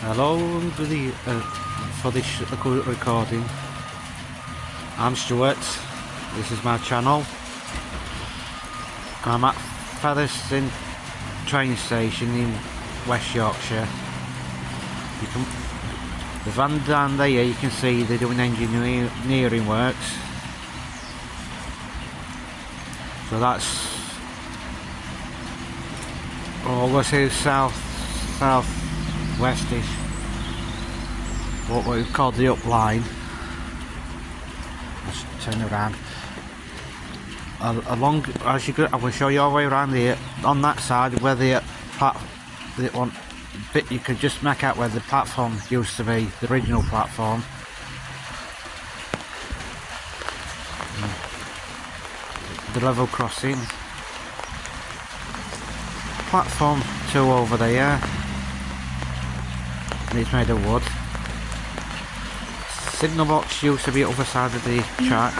Hello, everybody, for this recording. I'm Stuart. This is my channel. I'm at Featherstone train station in West Yorkshire. The van down there, you can see they're doing engineering works. So that's all this is south-westish, what we call the up line. Let's turn around. Along as you go, I will show you all the way around here. On that side, where the one bit, you can just make out where the platform used to be, the original platform. The level crossing. Platform 2 over there, and it's made of wood. Signal box used to be at the other side of the track.